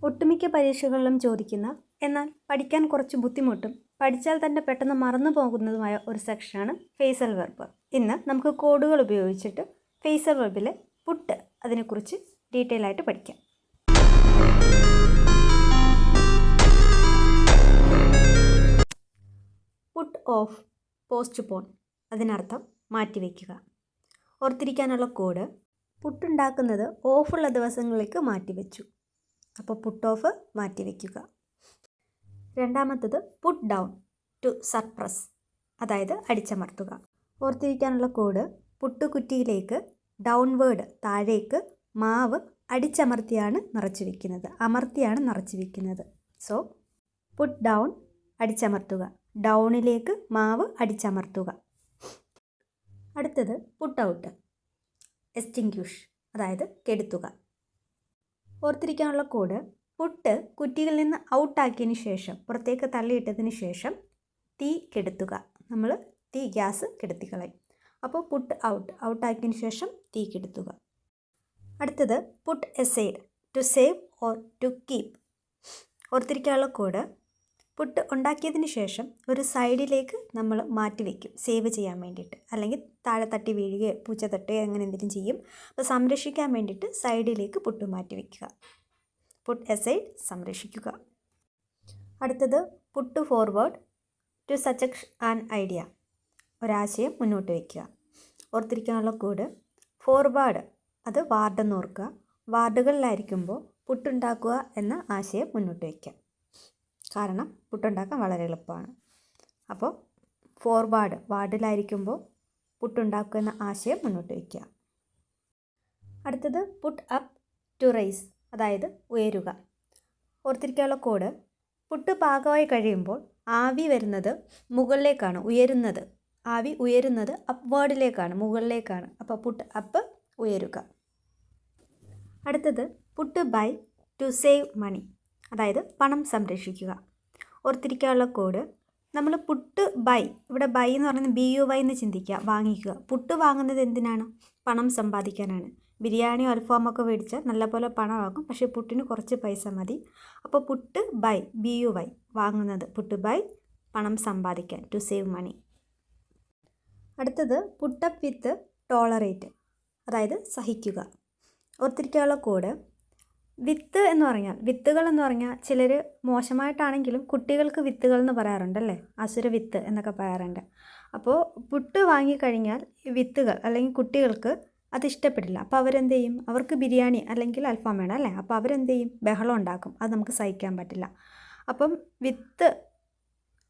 ഒട്ടുമിക്ക പരീക്ഷകളിലും ചോദിക്കുന്ന എന്നാൽ പഠിക്കാൻ കുറച്ച് ബുദ്ധിമുട്ടും പഠിച്ചാൽ തന്നെ പെട്ടെന്ന് മറന്നു പോകുന്നതുമായ ഒരു സെക്ഷനാണ് ഫേസൽ വെർബ്. ഇന്ന് നമുക്ക് കോഡുകൾ ഉപയോഗിച്ചിട്ട് ഫേസൽ വെർബിലെ പുട്ട് അതിനെക്കുറിച്ച് ഡീറ്റെയിൽ ആയിട്ട് പഠിക്കാം. പുട്ട് ഓഫ്, പോസ്റ്റ്പോൺ, അതിനർത്ഥം മാറ്റിവെക്കുക. ഓർത്തിരിക്കാനുള്ള കോഡ്: പുട്ടുണ്ടാക്കുന്നത് ഓഫുള്ള ദിവസങ്ങളിലേക്ക് മാറ്റിവെച്ചു. അപ്പോൾ പുട്ട് ഓഫ് മാറ്റിവെക്കുക. രണ്ടാമത്തത് പുട്ട് ഡൗൺ, ടു സപ്രസ്, അതായത് അടിച്ചമർത്തുക. ഓർത്തിരിക്കാനുള്ള കോഡ്: പുട്ടുകുറ്റിയിലേക്ക് ഡൗൺവേർഡ്, താഴേക്ക്, മാവ് അടിച്ചമർത്തിയാണ് നിറച്ചു വയ്ക്കുന്നത്, അമർത്തിയാണ് നിറച്ചു വയ്ക്കുന്നത്. സോ പുട്ട് ഡൗൺ, അടിച്ചമർത്തുക. ഡൗണിലേക്ക് മാവ് അടിച്ചമർത്തുക. അടുത്തത് പുട്ട് ഔട്ട്, എക്സ്റ്റിങ്ക്വിഷ്, അതായത് കെടുത്തുക. ഓർത്തിരിക്കാനുള്ള കോഡ്: പുട്ട് കുറ്റിയിൽ നിന്ന് ഔട്ടാക്കിയതിന് ശേഷം, പുറത്തേക്ക് തള്ളിയിട്ടതിന് ശേഷം തീ കെടുത്തുക. നമ്മൾ ഗ്യാസ് കെടുത്തിക്കളയും. അപ്പോൾ പുട്ട് ഔട്ട്, ഔട്ടാക്കിയതിന് ശേഷം തീ കെടുത്തുക. അടുത്തത് put aside, to save or to keep. ഓർത്തിരിക്കാനുള്ള കോഡ്: പുട്ട് ഉണ്ടാക്കിയതിന് ശേഷം ഒരു സൈഡിലേക്ക് നമ്മൾ മാറ്റി വയ്ക്കും, സേവ് ചെയ്യാൻ വേണ്ടിയിട്ട്. അല്ലെങ്കിൽ താഴെ തട്ടി വീഴുകയോ പൂച്ച തട്ടുകയോ അങ്ങനെ എന്തെങ്കിലും ചെയ്യും. അപ്പോൾ സംരക്ഷിക്കാൻ വേണ്ടിയിട്ട് സൈഡിലേക്ക് പുട്ട് മാറ്റി വയ്ക്കുക. പുട്ട് എസൈഡ്, സംരക്ഷിക്കുക. അടുത്തത് put forward, to suggest an idea, ഒരാശയം മുന്നോട്ട് വയ്ക്കുക. ഓർത്തിരിക്കാനുള്ള കോഡ്: ഫോർവേഡ്, അത് വാർഡെന്ന് ഓർക്കുക. വാർഡുകളിലായിരിക്കുമ്പോൾ പുട്ടുണ്ടാക്കുക എന്ന ആശയം മുന്നോട്ട് വയ്ക്കുക. കാരണം പുട്ടുണ്ടാക്കാൻ വളരെ എളുപ്പമാണ്. അപ്പോൾ ഫോർവേഡ്, വാർഡിലായിരിക്കുമ്പോൾ പുട്ടുണ്ടാക്കുക എന്ന ആശയം മുന്നോട്ട് വയ്ക്കുക. അടുത്തത് പുട്ട് അപ്പ്, ടു റൈസ്, അതായത് ഉയരുക. ഓർത്തിരിക്കാനുള്ള കോഡ്: പുട്ട് പാകമായി കഴിയുമ്പോൾ ആവി വരുന്നത് മുകളിലേക്കാണ്, ഉയരുന്നത്. ആവി ഉയരുന്നത് അപ്വേർഡിലേക്കാണ്, മുകളിലേക്കാണ്. അപ്പോൾ പുട്ട് അപ്പ്, ഉയരുക. അടുത്തത് put by, to save money, അതായത് പണം സംരക്ഷിക്കുക. ഓർത്തിരിക്കാനുള്ള കോഡ്: നമ്മൾ പുട്ട് ബൈ, ഇവിടെ ബൈ എന്ന് പറയുന്നത് BUY എന്ന് ചിന്തിക്കുക, വാങ്ങിക്കുക. പുട്ട് വാങ്ങുന്നത് എന്തിനാണ്? പണം സമ്പാദിക്കാനാണ്. ബിരിയാണിയോ അൽഫാമൊക്കെ മേടിച്ചാൽ നല്ലപോലെ പണമാകും, പക്ഷേ പുട്ടിന് കുറച്ച് പൈസ മതി. അപ്പോൾ പുട്ട് ബൈ, BUY, വാങ്ങുന്നത്. പുട്ട് ബൈ, പണം സമ്പാദിക്കാൻ, ടു സേവ് മണി. അടുത്തത് പുട്ടപ്പ് വിത്ത് ടോളറേറ്റ്, അതായത് സഹിക്കുക. ഓർത്തിരിക്കാനുള്ള കോഡ്: വിത്ത് എന്ന് പറഞ്ഞാൽ, വിത്തുകൾ എന്ന് പറഞ്ഞാൽ ചിലർ മോശമായിട്ടാണെങ്കിലും കുട്ടികൾക്ക് വിത്തുകൾ എന്ന് പറയാറുണ്ടല്ലേ, അസുര വിത്ത് എന്നൊക്കെ പറയാറുണ്ട്. അപ്പോൾ പുട്ട് വാങ്ങിക്കഴിഞ്ഞാൽ വിത്തുകൾ അല്ലെങ്കിൽ കുട്ടികൾക്ക് അത് ഇഷ്ടപ്പെടില്ല. അപ്പോൾ അവരെന്ത് ചെയ്യും? അവർക്ക് ബിരിയാണി അല്ലെങ്കിൽ അൽഫാം വേണം അല്ലേ. അപ്പോൾ അവരെന്ത് ചെയ്യും? ബഹളം ഉണ്ടാക്കും. അത് നമുക്ക് സഹിക്കാൻ പറ്റില്ല. അപ്പം വിത്ത്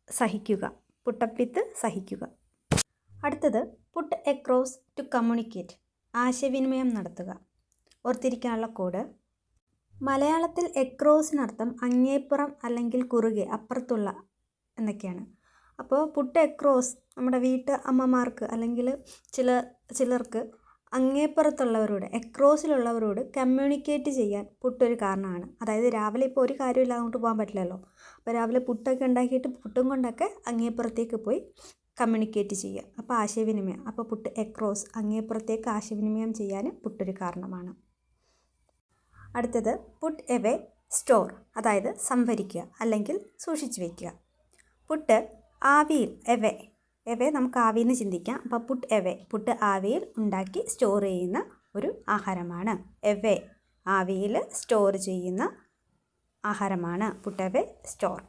സഹിക്കുക, പുട്ടപ്പ് വിത്ത് സഹിക്കുക. അടുത്തത് പുട്ട് എക്രോസ്, ടു കമ്മ്യൂണിക്കേറ്റ്, ആശയവിനിമയം നടത്തുക. ഓർത്തിരിക്കാനുള്ള കോഡ്: മലയാളത്തിൽ എക്രോസിനർത്ഥം അങ്ങേപ്പുറം അല്ലെങ്കിൽ കുറുകെ, അപ്പുറത്തുള്ള എന്നൊക്കെയാണ്. അപ്പോൾ പുട്ട് എക്രോസ് നമ്മുടെ വീട്ട് അമ്മമാർക്ക് അല്ലെങ്കിൽ ചിലർക്ക് അങ്ങേപ്പുറത്തുള്ളവരോട്, എക്രോസിലുള്ളവരോട് കമ്മ്യൂണിക്കേറ്റ് ചെയ്യാൻ പുട്ടൊരു കാരണമാണ്. അതായത് രാവിലെ ഇപ്പോൾ ഒരു കാര്യമില്ലാതെ അങ്ങോട്ട് പോകാൻ പറ്റില്ലല്ലോ. അപ്പോൾ രാവിലെ പുട്ടൊക്കെ ഉണ്ടാക്കിയിട്ട് പുട്ടും കൊണ്ടൊക്കെ അങ്ങേപ്പുറത്തേക്ക് പോയി കമ്മ്യൂണിക്കേറ്റ് ചെയ്യുക. അപ്പോൾ ആശയവിനിമയം. അപ്പോൾ പുട്ട് എക്രോസ്, അങ്ങേപ്പുറത്തേക്ക് ആശയവിനിമയം ചെയ്യാൻ പുട്ടൊരു കാരണമാണ്. അടുത്തത് പുട്ട് എവേ, സ്റ്റോർ, അതായത് സംഭരിക്കുക അല്ലെങ്കിൽ സൂക്ഷിച്ചു വയ്ക്കുക. പുട്ട് ആവിയിൽ, എവേ നമുക്ക് ആവിയിൽ നിന്ന് ചിന്തിക്കാം. അപ്പോൾ പുട്ട് എവേ, പുട്ട് ആവിയിൽ ഉണ്ടാക്കി സ്റ്റോർ ചെയ്യുന്ന ഒരു ആഹാരമാണ്. എവേ, ആവിയിൽ സ്റ്റോർ ചെയ്യുന്ന ആഹാരമാണ് പുട്ട് എവേ, സ്റ്റോർ.